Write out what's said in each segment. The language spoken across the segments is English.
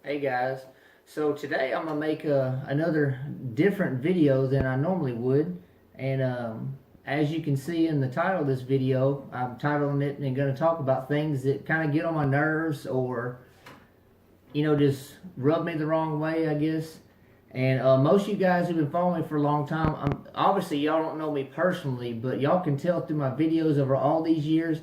Hey guys, so today I'm gonna make another different video than I normally would, and as you can see in the title of this video, I'm titling it and going to talk about things that kind of get on my nerves or just rub me the wrong way, I guess. And most of you guys who've been following me for a long time, obviously y'all don't know me personally, but y'all can tell through my videos over all these years,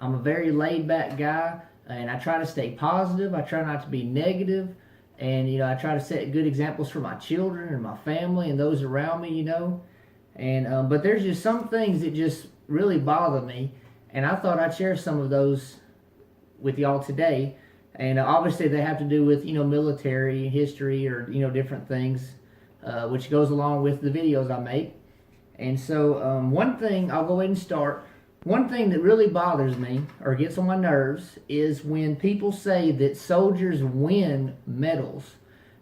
I'm a very laid back guy, and I try to stay positive. I try not to be negative, and I try to set good examples for my children and my family and those around me. And but there's just some things that just really bother me, and I thought I'd share some of those with y'all today. And obviously they have to do with military history or different things, which goes along with the videos I make. And so one thing I'll go ahead and start. One thing that really bothers me or gets on my nerves is when people say that soldiers win medals.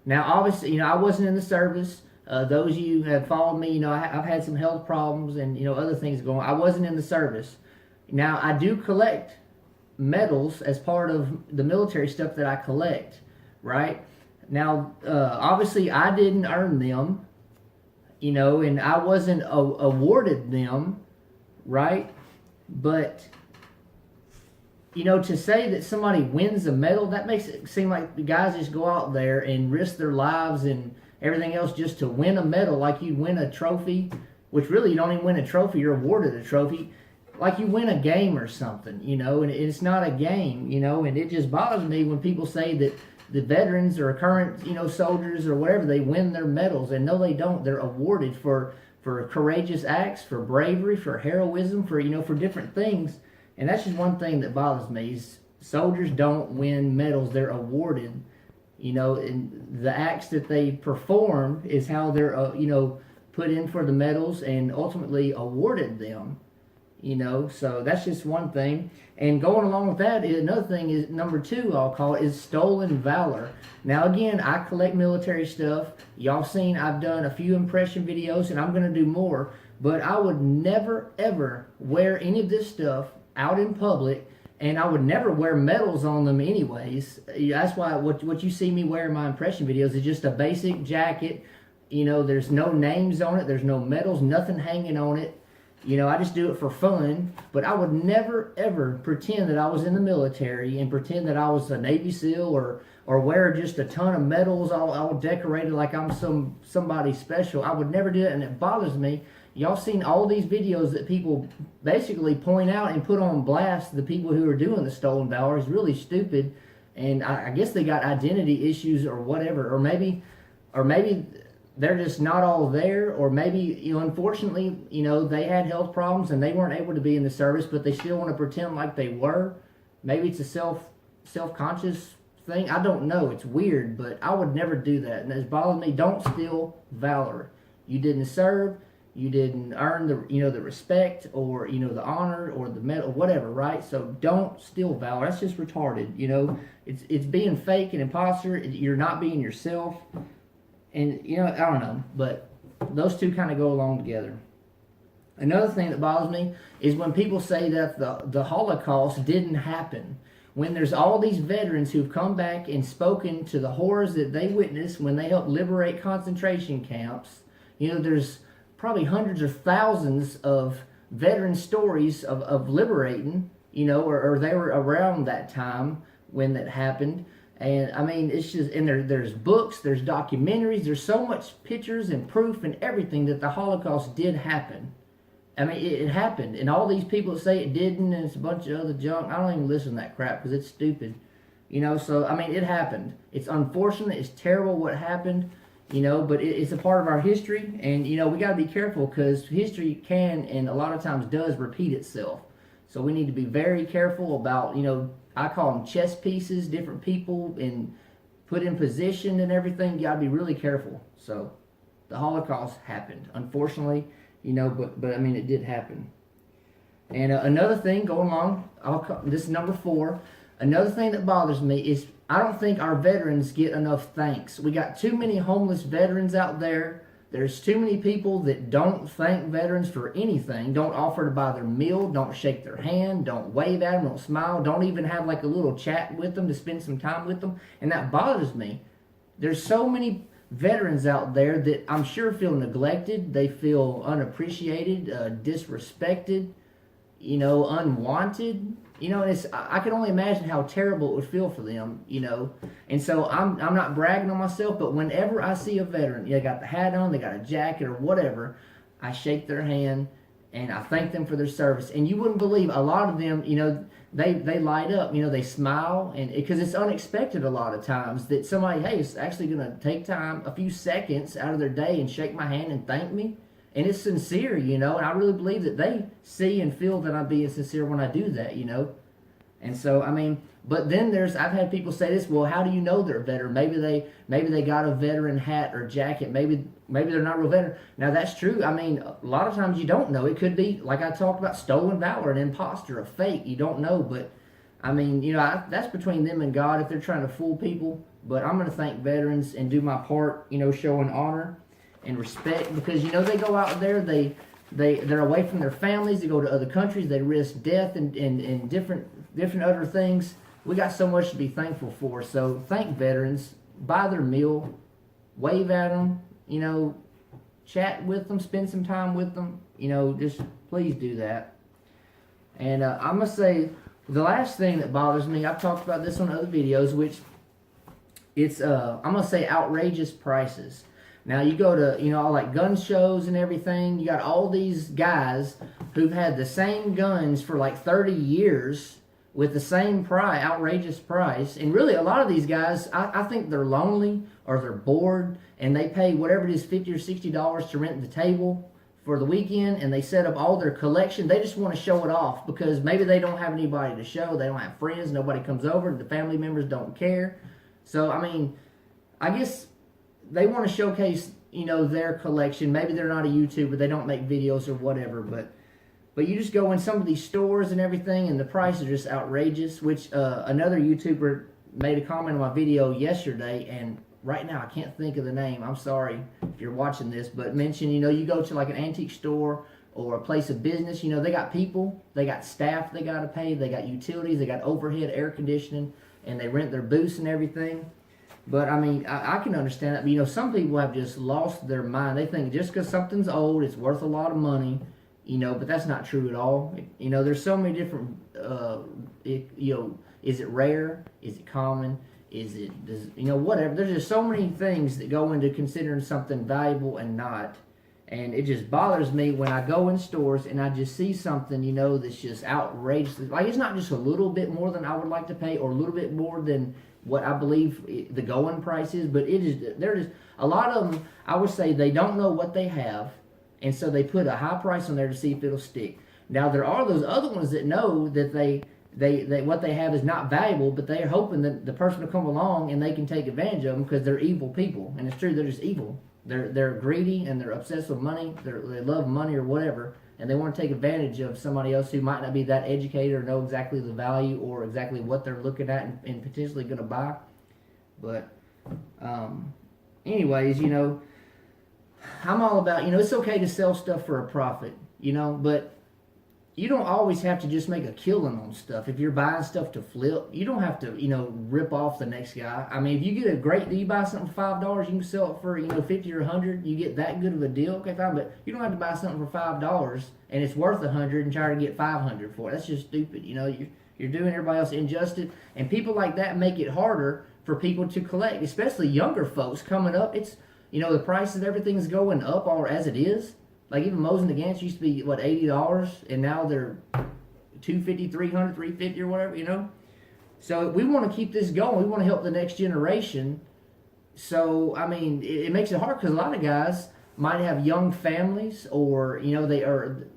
Now, obviously, I wasn't in the service. Those of you who have followed me, I've had some health problems and other things going. I wasn't in the service. Now, I do collect medals as part of the military stuff that I collect, right? Now, obviously, I didn't earn them, and I wasn't awarded them, right? But, to say that somebody wins a medal, that makes it seem like the guys just go out there and risk their lives and everything else just to win a medal, like you win a trophy, which really you don't even win a trophy, you're awarded a trophy. Like you win a game or something, and it's not a game, and it just bothers me when people say that the veterans or current, soldiers or whatever, they win their medals, and no, they don't. They're awarded for courageous acts, for bravery, for heroism, for different things, and that's just one thing that bothers me. Is soldiers don't win medals; they're awarded, and the acts that they perform is how they're, put in for the medals and ultimately awarded them. So that's just one thing. And going along with that, another thing is number two, I'll call it, is stolen valor. Now again, I collect military stuff. Y'all seen I've done a few impression videos, and I'm going to do more, but I would never ever wear any of this stuff out in public, and I would never wear medals on them anyways. That's why what you see me wear in my impression videos is just a basic jacket. There's no names on it, there's no medals, nothing hanging on it. I just do it for fun, but I would never ever pretend that I was in the military and pretend that I was a Navy SEAL or wear just a ton of medals all decorated like I'm somebody special. I would never do it, and it bothers me. Y'all seen all these videos that people basically point out and put on blast the people who are doing the stolen valor is really stupid, and I guess they got identity issues or whatever, or maybe they're just not all there, or maybe unfortunately they had health problems and they weren't able to be in the service, but they still want to pretend like they were. Maybe it's a self-conscious thing. I don't know. It's weird, but I would never do that, and it's bothered me. Don't steal valor. You didn't serve. You didn't earn the respect or the honor or the medal, whatever, right? So don't steal valor. That's just retarded. It's being fake and imposter. You're not being yourself. And, I don't know, but those two kind of go along together. Another thing that bothers me is when people say that the Holocaust didn't happen. When there's all these veterans who've come back and spoken to the horrors that they witnessed when they helped liberate concentration camps, there's probably hundreds or thousands of veteran stories of liberating, or they were around that time when that happened. And I mean, it's just, and there's books, there's documentaries, there's so much pictures and proof and everything that the Holocaust did happen. I mean, it happened. And all these people that say it didn't, and it's a bunch of other junk, I don't even listen to that crap because it's stupid. So, I mean, it happened. It's unfortunate, it's terrible what happened, but it's a part of our history. And, we got to be careful because history can and a lot of times does repeat itself. So we need to be very careful about, I call them chess pieces, different people, and put in position and everything. You gotta be really careful. So, the Holocaust happened, unfortunately, but I mean, it did happen. And another thing going along, this is number 4. Another thing that bothers me is I don't think our veterans get enough thanks. We got too many homeless veterans out there There's too many people that don't thank veterans for anything, don't offer to buy their meal, don't shake their hand, don't wave at them, don't smile, don't even have like a little chat with them to spend some time with them. And that bothers me. There's so many veterans out there that I'm sure feel neglected, they feel unappreciated, disrespected, unwanted. And I can only imagine how terrible it would feel for them, And so I'm not bragging on myself, but whenever I see a veteran, they got the hat on, they got a jacket or whatever, I shake their hand and I thank them for their service. And you wouldn't believe a lot of them, they light up, they smile, and because it's unexpected a lot of times that somebody, hey, is actually going to take time, a few seconds out of their day and shake my hand and thank me. And it's sincere, and I really believe that they see and feel that I'm being sincere when I do that, And so, but then I've had people say this, well, how do you know they're a veteran? Maybe they got a veteran hat or jacket. Maybe they're not a real veteran. Now, that's true. A lot of times you don't know. It could be, like I talked about, stolen valor, an imposter, a fake. You don't know. But, that's between them and God if they're trying to fool people. But I'm going to thank veterans and do my part, showing honor and respect, because they go out there, they're away from their families, they go to other countries, they risk death and different other things. We got so much to be thankful for. So thank veterans, buy their meal, wave at them, chat with them, spend some time with them, just please do that. And I'm gonna say the last thing that bothers me, I've talked about this on other videos, which it's I'm gonna say outrageous prices. Now you go to, all like gun shows and everything, you got all these guys who've had the same guns for like 30 years with the same outrageous price. And really a lot of these guys, I think they're lonely or they're bored and they pay whatever it is, $50 or $60 to rent the table for the weekend, and they set up all their collection. They just want to show it off because maybe they don't have anybody to show, they don't have friends, nobody comes over, the family members don't care. So, I guess they want to showcase, their collection. Maybe they're not a YouTuber, they don't make videos or whatever, but you just go in some of these stores and everything, and the prices are just outrageous, which another YouTuber made a comment on my video yesterday, and right now I can't think of the name. I'm sorry if you're watching this, but mention, you go to like an antique store or a place of business, they got people, they got staff they got to pay, they got utilities, they got overhead air conditioning, and they rent their booths and everything. But I can understand that. But, some people have just lost their mind. They think just because something's old, it's worth a lot of money, but that's not true at all. There's so many different, is it rare? Is it common? Whatever. There's just so many things that go into considering something valuable and not. And it just bothers me when I go in stores and I just see something, that's just outrageous. Like, it's not just a little bit more than I would like to pay or a little bit more than what I believe the going price is, but there's a lot of them, I would say they don't know what they have, and so they put a high price on there to see if it'll stick. Now there are those other ones that know that they what they have is not valuable, but they're hoping that the person will come along and they can take advantage of them because they're evil people, and it's true, they're just evil. They're greedy and they're obsessed with money. They love money or whatever, and they want to take advantage of somebody else who might not be that educated or know exactly the value or exactly what they're looking at and potentially going to buy. But anyways, I'm all about, it's okay to sell stuff for a profit, but you don't always have to just make a killing on stuff. If you're buying stuff to flip, you don't have to, rip off the next guy. If you get a great deal, you buy something for $5, you can sell it for, 50 or 100. You get that good of a deal, okay, fine. But you don't have to buy something for $5 and it's worth 100 and try to get 500 for it. That's just stupid. You're doing everybody else injustice, and people like that make it harder for people to collect, especially younger folks coming up. It's, the price of everything's going up, or as it is. Like even Moe's and the Gants used to be, $80, and now they're $250, $300, $350 or whatever, So we want to keep this going. We want to help the next generation. So, it makes it hard because a lot of guys might have young families, or,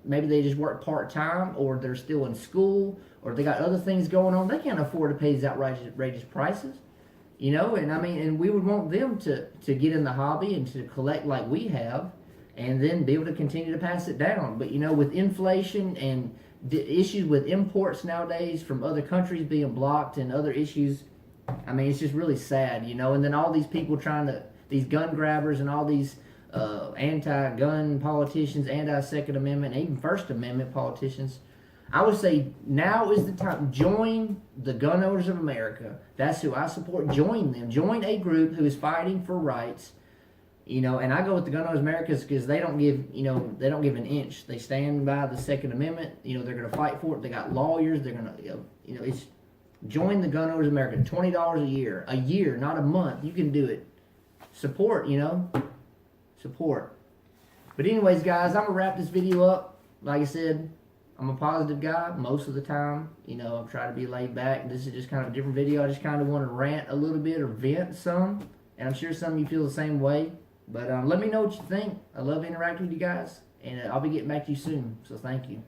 maybe they just work part-time, or they're still in school, or they got other things going on. They can't afford to pay these outrageous prices, and we would want them to get in the hobby and to collect like we have, and then be able to continue to pass it down. But with inflation and issues with imports nowadays from other countries being blocked and other issues, it's just really sad, and then all these people these gun grabbers and all these anti-gun politicians, anti-Second Amendment, and even First Amendment politicians. I would say now is the time. Join the Gun Owners of America. That's who I support. Join them. Join a group who is fighting for rights. You know, and I go with the Gun Owners of America because they don't give, they don't give an inch. They stand by the Second Amendment. You know, they're going to fight for it. They got lawyers. They're going to, it's join the Gun Owners of America. $20 a year, not a month. You can do it. Support, support. But anyways, guys, I'm gonna wrap this video up. Like I said, I'm a positive guy most of the time. I try to be laid back. This is just kind of a different video. I just kind of want to rant a little bit or vent some, and I'm sure some of you feel the same way. But let me know what you think. I love interacting with you guys, and I'll be getting back to you soon. So thank you.